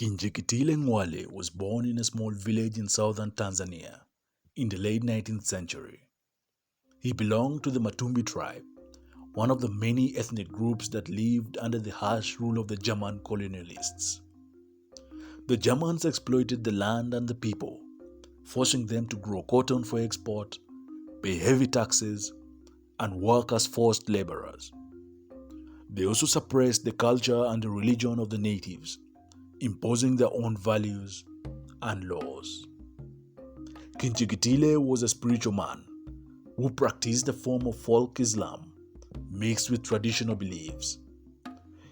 Kinjikitile Ngwale was born in a small village in southern Tanzania in the late 19th century. He belonged to the Matumbi tribe, one of the many ethnic groups that lived under the harsh rule of the German colonialists. The Germans exploited the land and the people, forcing them to grow cotton for export, pay heavy taxes, and work as forced laborers. They also suppressed the culture and the religion of the natives, imposing their own values and laws. Kinjikitile was a spiritual man who practiced a form of folk Islam mixed with traditional beliefs.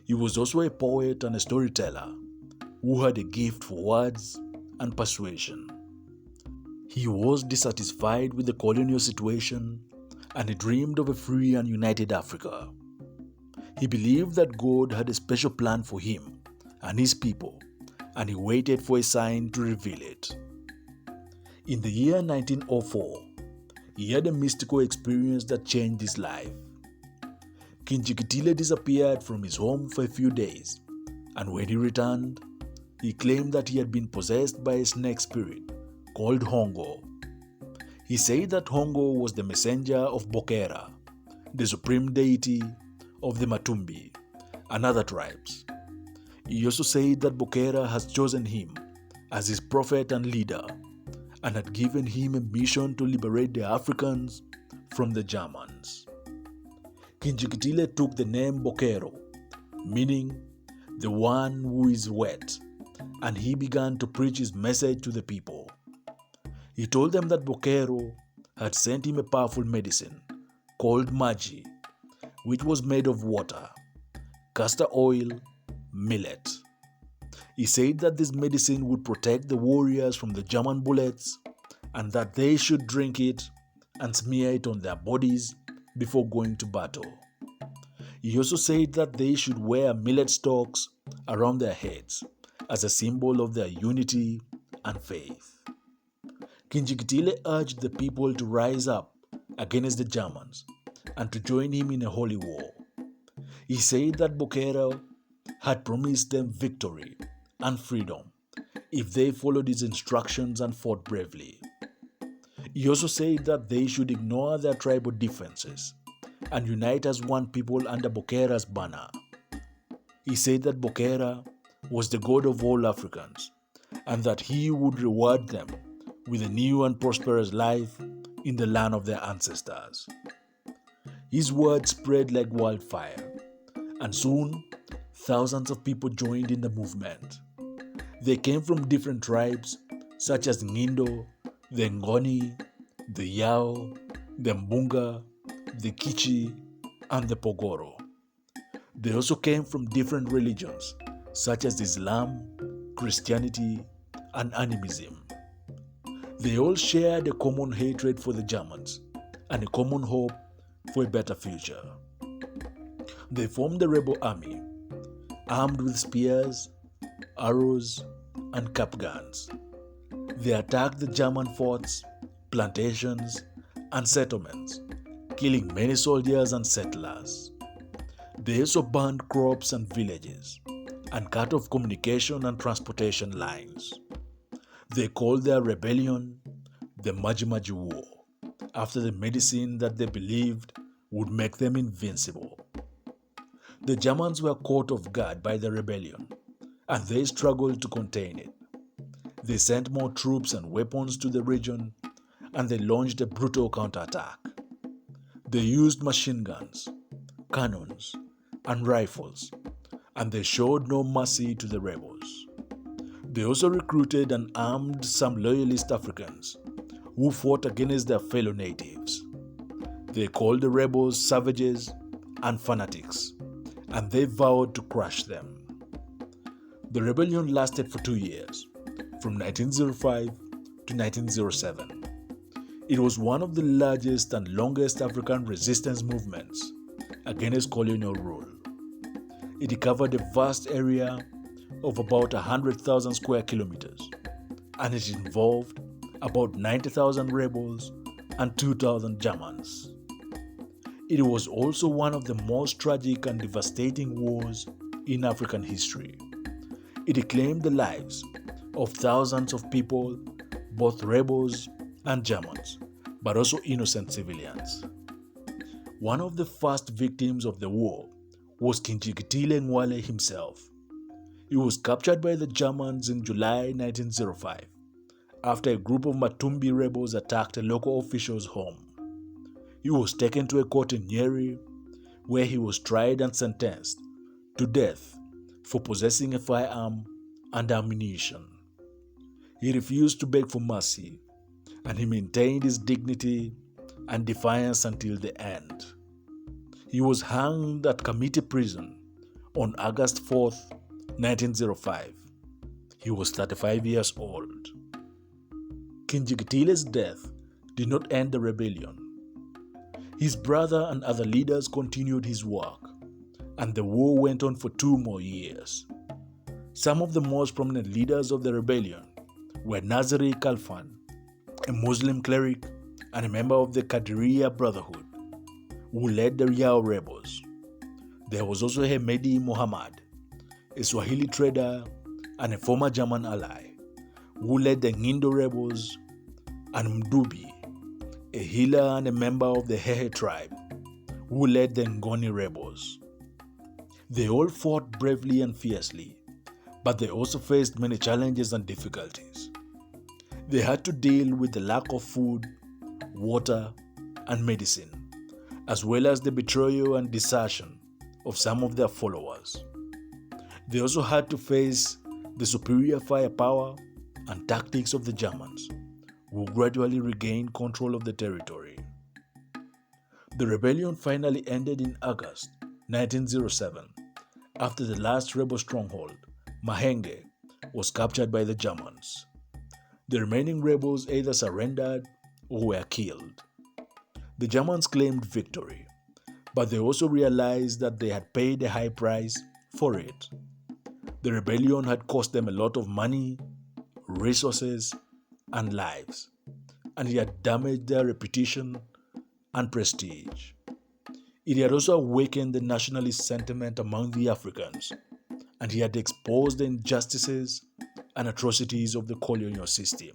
He was also a poet and a storyteller who had a gift for words and persuasion. He was dissatisfied with the colonial situation and he dreamed of a free and united Africa. He believed that God had a special plan for him and his people, and he waited for a sign to reveal it. In the year 1904, he had a mystical experience that changed his life. Kinjikitile disappeared from his home for a few days, and when he returned, he claimed that he had been possessed by a snake spirit called Hongo. He said that Hongo was the messenger of Bokera, the supreme deity of the Matumbi and other tribes. He also said that Bokera has chosen him as his prophet and leader and had given him a mission to liberate the Africans from the Germans. Kinjikitile took the name Bokero, meaning the one who is wet, and he began to preach his message to the people. He told them that Bokero had sent him a powerful medicine called MAJI, which was made of water, castor oil, millet. He said that this medicine would protect the warriors from the German bullets and that they should drink it and smear it on their bodies before going to battle. He also said that they should wear millet stalks around their heads as a symbol of their unity and faith. Kinjikitile urged the people to rise up against the Germans and to join him in a holy war. He said that Bokero had promised them victory and freedom if they followed his instructions and fought bravely. He also said that they should ignore their tribal differences and unite as one people under Bokera's banner. He said that Bokera was the God of all Africans and that he would reward them with a new and prosperous life in the land of their ancestors. His words spread like wildfire, and soon thousands of people joined in the movement. They came from different tribes such as Ngindo, the Ngoni, the Yao, the Mbunga, the Kichi, and the Pogoro. They also came from different religions such as Islam, Christianity, and animism. They all shared a common hatred for the Germans and a common hope for a better future. They formed a rebel army, armed with spears, arrows, and cap guns. They attacked the German forts, plantations, and settlements, killing many soldiers and settlers. They also burned crops and villages, and cut off communication and transportation lines. They called their rebellion the MAJI War, after the medicine that they believed would make them invincible. The Germans were caught off guard by the rebellion, and they struggled to contain it. They sent more troops and weapons to the region, and they launched a brutal counterattack. They used machine guns, cannons, and rifles, and they showed no mercy to the rebels. They also recruited and armed some loyalist Africans who fought against their fellow natives. They called the rebels savages and fanatics, and they vowed to crush them. The rebellion lasted for 2 years, from 1905 to 1907. It was one of the largest and longest African resistance movements against colonial rule. It covered a vast area of about 100,000 square kilometers, and it involved about 90,000 rebels and 2,000 Germans. It was also one of the most tragic and devastating wars in African history. It claimed the lives of thousands of people, both rebels and Germans, but also innocent civilians. One of the first victims of the war was Kinjikitile Ngwale himself. He was captured by the Germans in July 1905 after a group of Matumbi rebels attacked a local official's home. He was taken to a court in Nyeri where he was tried and sentenced to death for possessing a firearm and ammunition. He refused to beg for mercy, and he maintained his dignity and defiance until the end. He was hanged at Committee Prison on August 4th, 1905. He was 35 years old. Kinjikitile's death did not end the rebellion. His brother and other leaders continued his work, and the war went on for 2 more years. Some of the most prominent leaders of the rebellion were Nazari Kalfan, a Muslim cleric and a member of the Qadiriya Brotherhood, who led the Riau rebels. There was also Hemedi Muhammad, a Swahili trader and a former German ally, who led the Ngindo rebels, and Mdubi, a healer and a member of the Hehe tribe, who led the Ngoni rebels. They all fought bravely and fiercely, but they also faced many challenges and difficulties. They had to deal with the lack of food, water, and medicine, as well as the betrayal and desertion of some of their followers. They also had to face the superior firepower and tactics of the Germans, who gradually regained control of the territory. The rebellion finally ended in August 1907 after the last rebel stronghold, Mahenge, was captured by the Germans. The remaining rebels either surrendered or were killed. The Germans claimed victory, but they also realized that they had paid a high price for it. The rebellion had cost them a lot of money, resources, and lives, and it had damaged their reputation and prestige. It had also awakened the nationalist sentiment among the Africans, and he had exposed the injustices and atrocities of the colonial system.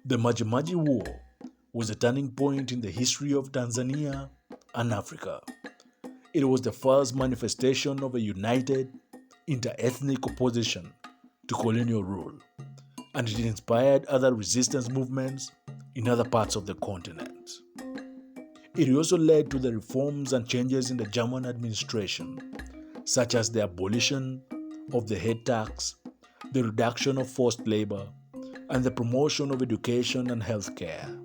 The MAJI War was a turning point in the history of Tanzania and Africa. It was the first manifestation of a united inter-ethnic opposition to colonial rule, and it inspired other resistance movements in other parts of the continent. It also led to the reforms and changes in the German administration, such as the abolition of the head tax, the reduction of forced labor, and the promotion of education and healthcare.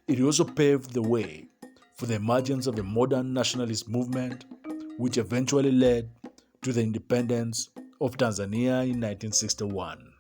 It also paved the way for the emergence of a modern nationalist movement, which eventually led to the independence of Tanzania in 1961.